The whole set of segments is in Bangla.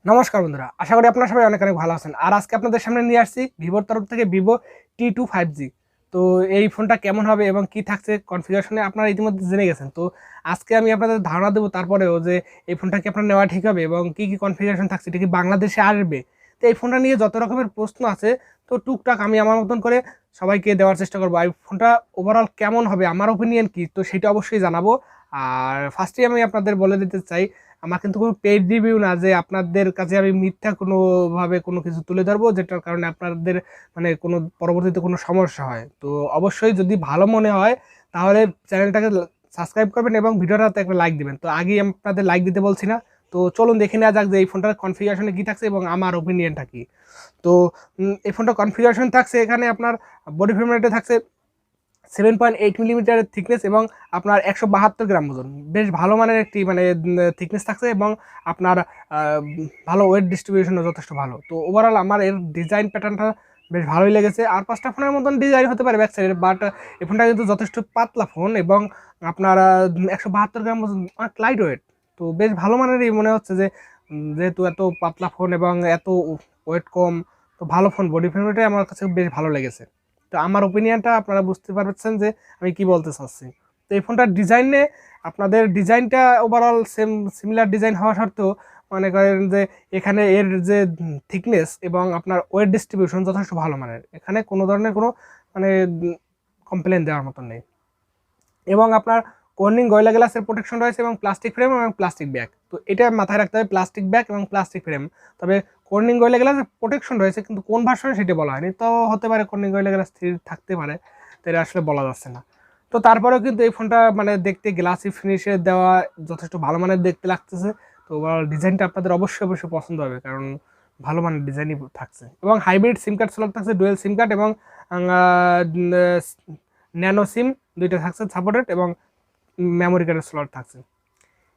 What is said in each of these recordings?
নমস্কার বন্ধুরা, আশা করি আপনারা সবাই অনেক অনেক ভালো আছেন। আর আজকে আপনাদের সামনে নিয়ে আসছি ভিভোর তরফ থেকে ভিভো T2 5G। তো এই ফোনটা কেমন হবে এবং কি থাকছে কনফিগারেশনে আপনারা ইতিমধ্যে জেনে গেছেন। তো আজকে আমি আপনাদের ধারণা দেবো তারপরেও যে এই ফোনটা কি আপনার নেওয়া ঠিক হবে এবং কি কি কনফিগারেশন থাকছে, এটা কি বাংলাদেশে আসবে। তো এই ফোনটা নিয়ে যত রকমের প্রশ্ন আছে, তো টুকটাক আমি আমার মতন করে সবাইকে দেওয়ার চেষ্টা করবো। এই ফোনটা ওভারঅল কেমন হবে, আমার ওপিনিয়ন কি, তো সেটা অবশ্যই জানাবো। আর ফার্স্টেই আমি আপনাদের বলে দিতে চাই, আমার কিন্তু কোনো পেইড রিভিউ না যে আপনাদের কাছে আমি মিথ্যা কোনোভাবে কোনো কিছু তুলে ধরবো যেটার কারণে আপনাদের মানে কোনো পরবর্তীতে কোনো সমস্যা হয়। তো অবশ্যই যদি ভালো মনে হয় তাহলে চ্যানেলটাকে সাবস্ক্রাইব করবেন এবং ভিডিওটাতে একটা লাইক দিবেন। তো আগেই আপনাদের লাইক দিতে বলছি না, তো চলুন দেখে নেওয়া যাক যে এই ফোনটার কনফিগারেশনে কী থাকছে এবং আমার ওপিনিয়নটা কী। তো এই ফোনটার কনফিগারেশন থাকছে, এখানে আপনার বডি ফ্রেম রেটে থাকছে 7.8 মিলিমিটারের থিকনেস এবং আপনার 172 গ্রাম ওজন। বেশ ভালো মানের একটি মানে থিকনেস থাকছে এবং আপনার ভালো ওয়েট ডিস্ট্রিবিউশনও যথেষ্ট ভালো। তো ওভারঅল আমার এর ডিজাইন প্যাটার্নটা বেশ ভালোই লেগেছে। আর পাঁচটা ফোনের মতন ডিজাইন হতে পারে ব্যাক সাইডের, বাট এই ফোনটা কিন্তু যথেষ্ট পাতলা ফোন এবং আপনার 172 গ্রাম ওজন, অনেক লাইট ওয়েট। তো বেশ ভালো মানেরই মনে হচ্ছে যে যেহেতু এত পাতলা ফোন এবং এত ওয়েট কম, তো ভালো ফোন, বডি ফ্রেমটাই আমার কাছে বেশ ভালো লেগেছে। তো আমার ওপিনিয়নটা আপনারা বুঝতে পারছেন যে আমি কি বলতে চাচ্ছি। তো এই ফোনটার ডিজাইনে আপনাদের ডিজাইনটা ওভারঅল সিমিলার ডিজাইন হওয়া সত্ত্বেও মনে করেন যে এখানে এর যে থিকনেস এবং আপনার ওয়েট ডিস্ট্রিবিউশন যথেষ্ট ভালো মানের, এখানে কোনো ধরনের কোনো মানে কমপ্লেন দেওয়ার মতন নেই। এবং আপনার কর্নিং গয়লা গ্লাসের প্রোটেকশন রয়েছে এবং প্লাস্টিক ফ্রেম এবং প্লাস্টিক ব্যাগ। তো এটা মাথায় রাখতে হবে, প্লাস্টিক ব্যাগ এবং প্লাস্টিক ফ্রেম। তবে কর্নিং গয়লা গ্লাসের প্রোটেকশন রয়েছে, কিন্তু কোন ভার্সনে সেটা বলা হয়নি। তো হতে পারে কর্নিং গয়লা গ্লাস থাকতে পারে, তো এটা আসলে বলা যাচ্ছে না। তো তারপরেও কিন্তু এই ফোনটা মানে দেখতে গ্লাসি ফিনিশে দেওয়া, যথেষ্ট ভালো মানের দেখতে লাগতেছে। তো ওভারঅল ডিজাইনটা আপনাদের অবশ্যই অবশ্যই পছন্দ হবে, কারণ ভালো মানের ডিজাইনই থাকছে। এবং হাইব্রিড সিম কার্ড স্লট থাকছে, ডুয়েল সিম কার্ড এবং ন্যানো সিম দুইটা থাকছে সাপোর্টেড এবং মেমোরি কার্ডের স্লট থাকছে।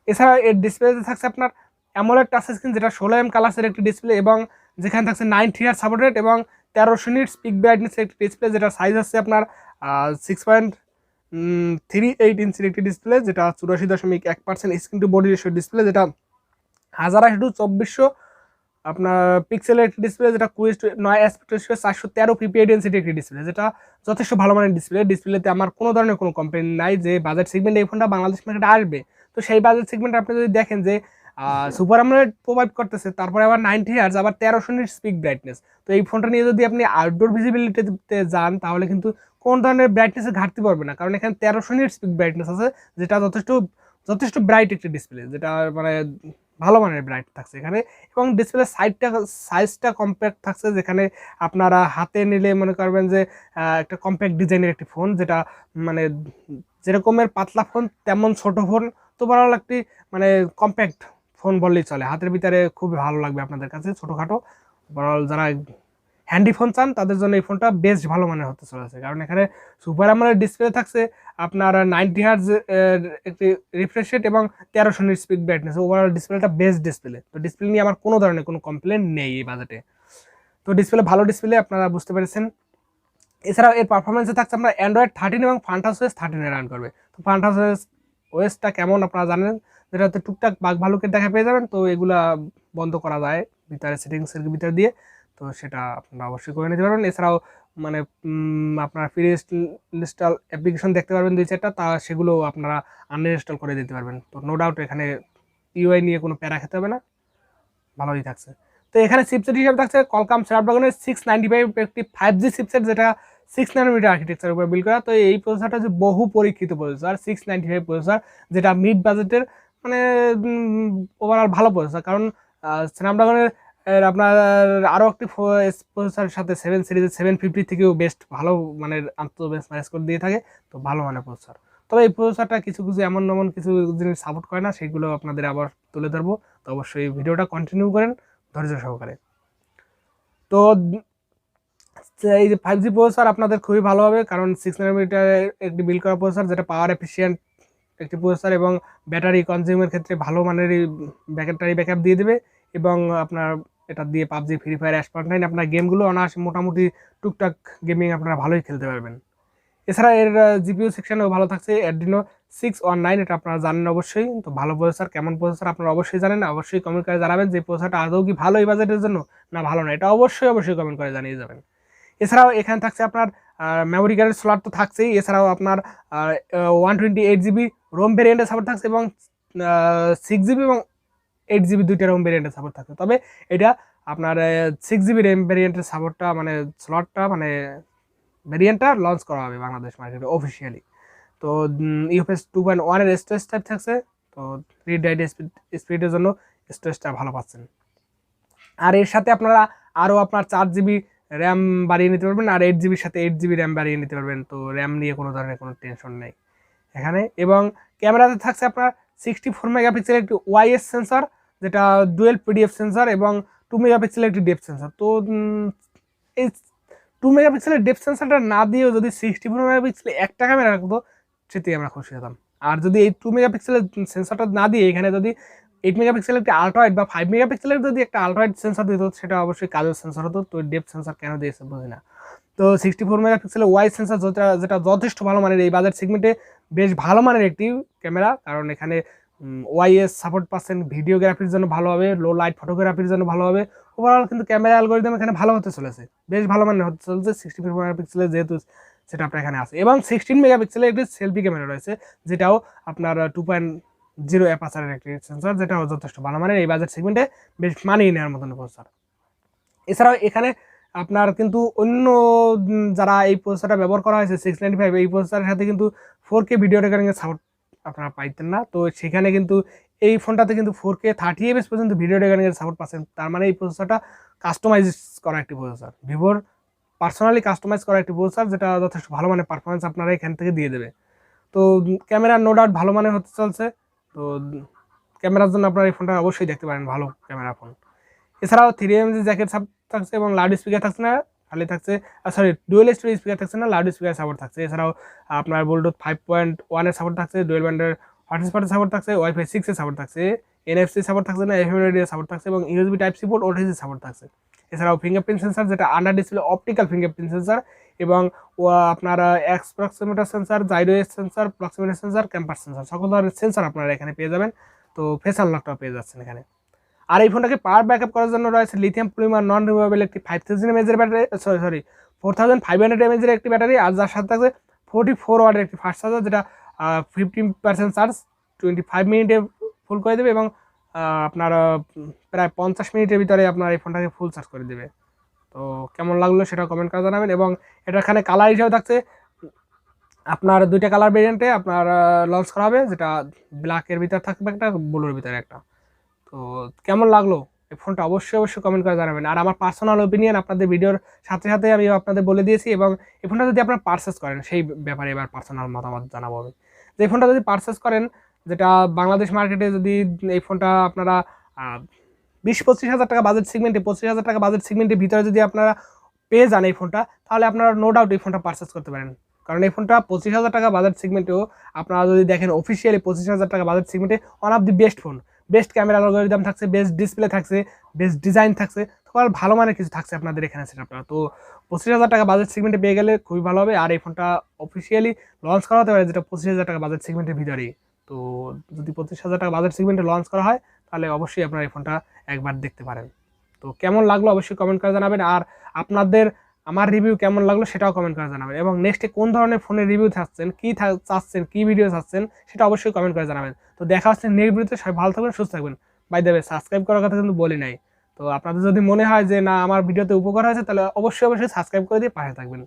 এছাড়া এর ডিসপ্লেতে থাকছে আপনার অ্যামোলেড টাচ স্ক্রিন, যেটা 16 কালাসের একটি ডিসপ্লে এবং যেখানে থাকছে 90 হার্জ সাপোর্টেড এবং 1300 নিটস পিক ব্রাইটনেসের একটি ডিসপ্লে, যেটা সাইজ আছে আপনার 6.38 ইঞ্চির একটি ডিসপ্লে, যেটা 84.1% screen to body ratio display, যেটা 1080x2400 আপনার পিক্সেলের একটি ডিসপ্লে, যেটা 9 অ্যাসপেক্ট রেশিও 413 পিপিআই ডেনসিটি একটি ডিসপ্লে, যেটা যথেষ্ট ভালো মানের ডিসপ্লেতে আমার কোনো ধরনের কোনো কমপ্লেন নাই যে বাজেট সেগমেন্টে এই ফোনটা বাংলাদেশ মার্কেটে আসবে। তো সেই বাজেট সেগমেন্টে আপনি যদি দেখেন যে সুপার আমোলেড প্রোভাইড করতেছে, তারপরে আবার 90 হার্জ, আবার 1300 নিটস পিক ব্রাইটনেস। তো এই ফোনটা নিয়ে যদি আপনি আউটডোর ভিজিবিলিটিতে যান তাহলে কিন্তু কোন ধরনের ব্রাইটনেসে ঘাটতি পড়বে না, কারণ এখানে 1300 নিটস পিক ব্রাইটনেস আছে, যেটা যথেষ্ট যথেষ্ট ব্রাইট একটি ডিসপ্লে, যেটা মানে ভালো মানের ব্রাইট থাকছে এখানে। এবং ডিসপ্লে সাইজটা কম্প্যাক্ট থাকছে, যেখানে আপনারা হাতে নিলে মনে করবেন যে একটা কম্প্যাক্ট ডিজাইনের একটি ফোন, যেটা মানে যেরকমের পাতলা ফোন তেমন ছোট ফোন। তো বড় একটি মানে কম্প্যাক্ট ফোন বললেই চলে, হাতের ভিতরে খুবই ভালো লাগবে আপনাদের কাছে, ছোটোখাটো। ওভারঅল যারা হ্যান্ডি ফোন চান তাদের জন্য এই ফোনটা বেশ ভালো মানের হতে চলেছে, কারণ এখানে সুপার আমোলেড ডিসপ্লে থাকছে আপনার 90 হার্জ একটি রিফ্রেশ রেট এবং 1300 নিট স্পিড ব্রাইটনেস। ওভারঅল ডিসপ্লেটা বেস্ট ডিসপ্লে। তো ডিসপ্লে নিয়ে আমার কোনো ধরনের কোনো কমপ্লেন নেই এই বাজেটে। তো ডিসপ্লে ভালো ডিসপ্লে, আপনারা বুঝতে পেরেছেন। এছাড়াও এর পারফরমেন্সে থাকছে আপনার অ্যান্ড্রয়েড 13 এবং ফান্টাস ওএস 13 রান করবে। তো ফান্টাস ওএসটা কেমন আপনারা জানেন, যেটাতে টুকটাক বাগ ভালুকের দেখা পেয়ে যাবেন। তো এগুলা বন্ধ করা যায় ভিতরে সেটিংসের ভিতর দিয়ে, তো সেটা আপনারা অবশ্যই করে নিতে পারবেন। এছাড়াও মানে আপনারা ফ্রি ইনস্টল অ্যাপ্লিকেশন দেখতে পারবেন 2-4টা, তা সেগুলো আপনারা আনইনস্টল করে দিতে পারবেন। তো নো ডাউট এখানে ইউআই নিয়ে কোনো প্যারা খেতে হবে না, ভালোই থাকছে। তো এখানে চিপসেট হিসেবে থাকছে Qualcomm স্ন্যাপড্রাগনের 695 একটি 5G চিপসেট, যেটা 6 ন্যানোমিটার আর্কিটেকচারের উপর বিল্ড করা। তো এই প্রসেসরটা হচ্ছে বহু পরীক্ষিত প্রসেসর, 695 প্রসেসর, যেটা মিড বাজেটের মানে ওভারঅল ভালো প্রসেসর। কারণ স্ন্যাপড্রাগনের আপনার আরও একটি প্রসেসরের সাথে 7 সিরিজের 750 থেকেও বেস্ট ভালো মানের বেঞ্চমার্ক স্কোর দিয়ে থাকে। তো ভালো মানের প্রসেসর। তবে এই প্রসেসরটা কিছু কিছু এমন কিছু জিনিস সাপোর্ট করে না, সেগুলো আপনাদের আবার তুলে ধরবো। তো অবশ্যই ভিডিওটা কন্টিনিউ করেন ধৈর্য সহকারে। তো এই যে 5G প্রসেসর আপনাদের খুবই ভালো হবে, কারণ 6 ন্যানোমিটারের একটি বিল্ড করা প্রসেসর, যেটা পাওয়ার এফিসিয়েন্ট একটি প্রসেসর এবং ব্যাটারি কনজিউমের ক্ষেত্রে ভালো মানেরই ব্যাটারি ব্যাকআপ দিয়ে দেবে। এবং আপনার এটা দিয়ে পাবজি, ফ্রি ফায়ার, অ্যাশ.9 আপনার গেমগুলো অনায়াসে মোটামুটি টুকটাক গেমিং আপনারা ভালোই খেলতে পারবেন। এছাড়া এর জিপিইউ সেকশনেও ভালো থাকছে Adreno 619, এটা আপনারা জানেন অবশ্যই। তো ভালো প্রসেসর, কেমন প্রসেসর আপনারা অবশ্যই জানেন, অবশ্যই কমেন্ট করে জানাবেন যে প্রসেসরটা আদৌ কি ভালো এই বাজেটের জন্য না ভালো না, এটা অবশ্যই কমেন্ট করে জানিয়ে যাবেন। এছাড়াও এখানে থাকছে আপনার মেমোরি কার্ডের স্লট তো থাকছেই, এছাড়াও আপনার 128GB রোম ভেরিয়েন্টের সাপোর্ট থাকছে এবং 6GB এবং 8GB দুইটা রোম ভেরিয়েন্টের সাপোর্ট থাকছে। তবে এটা আপনার 6GB র্যাম ভেরিয়েন্টের সাপোর্টটা মানে স্লটটা মানে ভেরিয়েন্টটা লঞ্চ করা হবে বাংলাদেশ মার্কেটে অফিসিয়ালি। তো ইউএফএস 2.1 এর স্টোরেজ টাইপ থাকছে। তো রিড রাইট স্পিডের জন্য স্টোরেজটা ভালো পাচ্ছেন। আর এর সাথে আপনারা আরও আপনার 4GB র্যাম বাড়িয়ে নিতে পারবেন, আর 8GBর সাথে 8GB র্যাম বাড়িয়ে নিতে পারবেন। তো র্যাম নিয়ে কোনো ধরনের কোনো টেনশন নেই এখানে। এবং ক্যামেরাতে থাকছে আপনার 64 মেগাপিক্সেল একটি ওআইএস সেন্সর, যেটা ডুয়েল পিডিএফ সেন্সর, এবং 2 মেগাপিক্সেলের একটি ডেপথ সেন্সর। তো এই 2 মেগাপিক্সেলের ডেপথ সেন্সরটা না দিয়েও যদি 64 মেগাপিক্সেলে একটা ক্যামেরা রাখতো সেটাই আমরা খুশি হতাম। আর যদি এই 2 মেগাপিক্সেলের সেন্সরটা না দিয়ে এখানে যদি 8 মেগাপিক্সেলের একটি আলট্রাওয়াইড বা 5 মেগাপিক্সেলের যদি একটা আলট্রাওয়াইড সেন্সর দিত, সেটা অবশ্যই কাজের সেন্সর হতো। তো ডেপথ সেন্সর কেন দিয়েছে বুঝি না। তো 64 মেগাপিক্সেলের ওয়াইড সেন্সর যেটা যথেষ্ট ভালো মানের, এই বাজেট সেগমেন্টে বেশ ভালো মানের একটি ক্যামেরা, কারণ এখানে ওআইএস সাপোর্ট পাচ্ছেন, ভিডিওগ্রাফির জন্য ভালো হবে, লো লাইট ফটোগ্রাফির জন্য ভালো হবে। ওভারঅল কিন্তু ক্যামেরা অ্যালগরিদম এখানে ভালো হতে চলেছে, বেশ ভালো মানের হতে চলেছে 64 মেগাপিক্সেলের যেহেতু সেটা আপনার এখানে আছে। এবং 16 মেগাপিক্সেলের একটি সেলফি ক্যামেরা রয়েছে, যেটাও আপনার 2.0 অ্যাপারচারের একটি সেন্সর, যেটাও যথেষ্ট ভালো মানের, এই বাজেট সেগমেন্টে বেশ মানিয়ে নেওয়ার মতন প্রসেসর। এছাড়াও এখানে আপনার কিন্তু অন্য যারা এই প্রসেসরটা ব্যবহার করা হয়েছে 695, এই প্রসেসরের সাথে কিন্তু 4K ভিডিও রেকর্ডিংয়ের সাপোর্ট আপনারা পাইতেন না। তো সেখানে কিন্তু এই ফোনটাতে কিন্তু 4K 30fps পর্যন্ত ভিডিও রেকর্ডিংয়ের সাপোর্ট পাচ্ছেন। তার মানে এই প্রসেসরটা কাস্টমাইজ করা একটি প্রসেসর, ভিভোর পার্সোনালি কাস্টমাইজ করা একটি প্রসেসর, যেটা যথেষ্ট ভালো মানের পারফরমেন্স আপনারা এখান থেকে দিয়ে দেবে। তো ক্যামেরা নো ডাউট ভালো মানের হতে চলছে। তো ক্যামেরার জন্য আপনারা এই ফোনটা অবশ্যই দেখতে পারেন, ভালো ক্যামেরা ফোন। এছাড়াও 3mm জ্যাকেট থাকছে এবং লাউড স্পিকার থাকছে না, খালি থাকছে ডুয়েল স্টোরেজ স্পিকার থাকছে না, লাউড স্পিকার সাপোর্ট থাকছে। এছাড়াও আপনার ব্লুটুথ 5.1 এর সাপোর্ট থাকছে, ডুয়েল ব্যান্ডের হটস্পটের সাপোর্ট থাকছে, ওয়াইফাই 6 এর সাপোর্ট থাকছে, NFC সাপোর্ট থাকছে না, FM রেডিও সাপোর্ট থাকছে এবং USB type C port OTG support থাকছে। এছাড়াও ফিঙ্গারপ্রিন্ট সেন্সর, যেটা under display optical fingerprint sensor, এবং আপনার এক্স proximity sensor, gyro sensor, proximity sensor, ক্যাম্পার সেন্সর, সকল ধরনের সেন্সর আপনারা এখানে পেয়ে যাবেন। তো ফেস আনলকটাও পেয়ে যাচ্ছেন এখানে। আর এই ফোনটাকে পাওয়ার ব্যাকআপ করার জন্য রয়েছে লিথিয়াম পলিমার নন রিমুভেবল একটি 5000 mAh এর ব্যাটারি, 4500 mAh এর একটি ব্যাটারি, আর যার সাথে থাকছে 44 ওয়াটের একটি ফাস্ট চার্জার, যেটা 50% চার্জ 25 মিনিটে ফুল করে দেবে এবং আপনার প্রায় 50 মিনিটের ভিতরে আপনার এই ফোনটাকে ফুল চার্জ করে দেবে। তো কেমন লাগলো সেটা কমেন্ট করে জানাবেন। এবং এখানে কালার হিসেবে থাকছে আপনার দুইটা কালার ভেরিয়েন্টে আপনার লঞ্চ করা হবে, যেটা ব্ল্যাকের ভিতরে থাকবে একটা, ব্লুর ভিতরে একটা। তো কেমন লাগলো এই ফোনটা অবশ্যই কমেন্ট করে জানাবেন। আর আমার পার্সোনাল ওপিনিয়ন আপনাদের ভিডিওর সাথে সাথে আমি আপনাদের বলে দিয়েছি, এবং এই ফোনটা যদি আপনারা পারচেস করেন সেই ব্যাপারে এবার পার্সোনাল মতামত জানাবো আমি। যে এই ফোনটা যদি পারচেস করেন, যেটা বাংলাদেশ মার্কেটে যদি এই ফোনটা আপনারা 20-25 হাজার টাকা বাজেট সেগমেন্টে, 25 হাজার টাকা বাজেট সেগমেন্টের ভিতরে যদি আপনারা পেয়ে যান এই ফোনটা, তাহলে আপনারা নো ডাউট এই ফোনটা পারচেস করতে পারেন। কারণ এই ফোনটা 25 হাজার টাকা বাজেট সেগমেন্টেও আপনারা যদি দেখেন অফিসিয়ালি 25 হাজার টাকা বাজেট সেগমেন্টে one of the best phone, best camera algorithm থাকছে, বেস্ট ডিসপ্লে থাকছে, বেস্ট ডিজাইন থাকছে, তো আর ভালো মানের কিছু থাকছে আপনাদের এখানে সেটআপটা। তো 25 হাজার টাকা বাজেট সেগমেন্টে পেয়ে গেলে খুবই ভালো হবে। আর এই ফোনটা অফিসিয়ালি লঞ্চ করা হতে পারে, যেটা 25 হাজার টাকা বাজেট সেগমেন্টের ভিতরেই। তো যদি 25 হাজার টাকা বাজেট সেগমেন্টে লঞ্চ করা হয়, তাহলে অবশ্যই আপনারা এই ফোনটা একবার দেখতে পারেন। তো কেমন লাগলো অবশ্যই কমেন্ট করে জানাবেন। আর আপনাদের আমার রিভিউ কেমন লাগলো সেটাও কমেন্ট করে জানাবেন, এবং নেক্সটে কোন ধরনের ফোনের রিভিউ চাচ্ছেন, চাচ্ছেন কি ভিডিও চাচ্ছেন সেটা অবশ্যই কমেন্ট করে জানাবেন। তো দেখা হচ্ছে নেক্সট ভিডিওতে। সবাই ভালো থাকবেন, সুস্থ থাকবেন। বাই দ্য ওয়ে, সাবস্ক্রাইব করার কথা কিন্তু বলি নাই। তো আপনাদের যদি মনে হয় যে না আমার ভিডিওতে উপকার হয়েছে, তাহলে অবশ্যই সাবস্ক্রাইব করে দিয়ে পাশে থাকবেন।